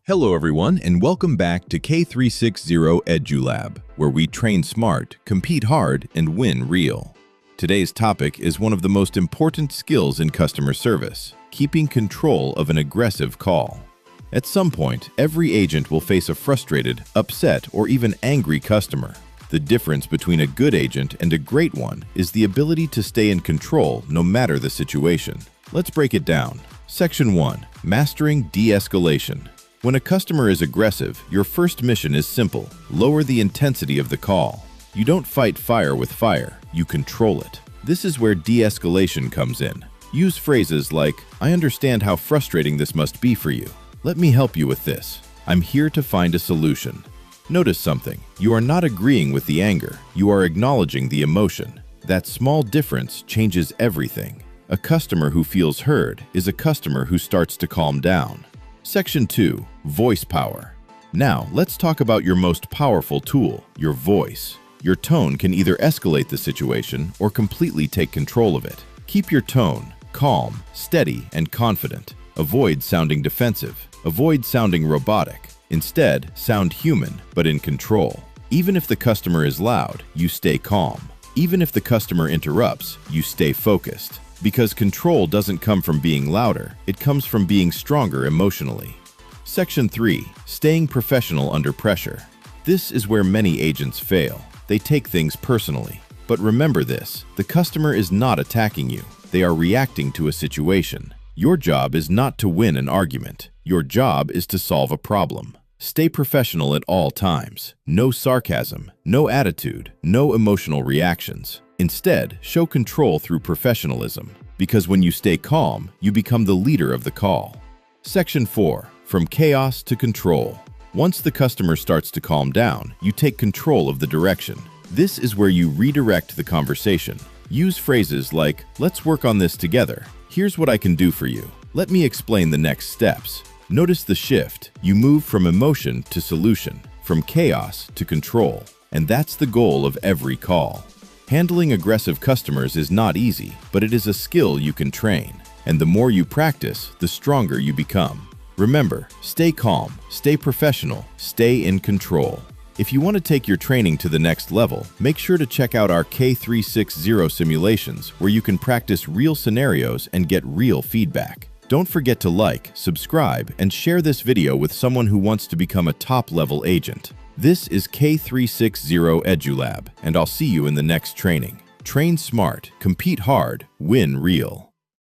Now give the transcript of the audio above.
Hello everyone, and welcome back to K360 EduLab, where we train smart, compete hard, and win real. Today's topic is one of the most important skills in customer service, keeping control of an aggressive call. At some point, every agent will face a frustrated, upset, or even angry customer. The difference between a good agent and a great one is the ability to stay in control no matter the situation. Let's break it down. Section 1. Mastering de-escalation. When a customer is aggressive, your first mission is simple: lower the intensity of the call. You don't fight fire with fire, you control it. This is where de-escalation comes in. Use phrases like, "I understand how frustrating this must be for you. Let me help you with this. I'm here to find a solution." Notice something. You are not agreeing with the anger, you are acknowledging the emotion. That small difference changes everything. A customer who feels heard is a customer who starts to calm down. Section 2. Voice power. Now, let's talk about your most powerful tool, your voice. Your tone can either escalate the situation or completely take control of it. Keep your tone calm, steady, and confident. Avoid sounding defensive. Avoid sounding robotic. Instead, sound human, but in control. Even if the customer is loud, you stay calm. Even if the customer interrupts, you stay focused. Because control doesn't come from being louder, it comes from being stronger emotionally. Section 3. Staying professional under pressure. This is where many agents fail. They take things personally. But remember this, the customer is not attacking you. They are reacting to a situation. Your job is not to win an argument. Your job is to solve a problem. Stay professional at all times. No sarcasm, no attitude, no emotional reactions. Instead, show control through professionalism, because when you stay calm, you become the leader of the call. Section 4. From chaos to control. Once the customer starts to calm down, you take control of the direction. This is where you redirect the conversation. Use phrases like, "Let's work on this together. Here's what I can do for you. Let me explain the next steps." Notice the shift. You move from emotion to solution, from chaos to control. And that's the goal of every call. Handling aggressive customers is not easy, but it is a skill you can train. And the more you practice, the stronger you become. Remember, stay calm, stay professional, stay in control. If you want to take your training to the next level, make sure to check out our K360 simulations, where you can practice real scenarios and get real feedback. Don't forget to like, subscribe, and share this video with someone who wants to become a top-level agent. This is K360 EduLab, and I'll see you in the next training. Train smart, compete hard, win real.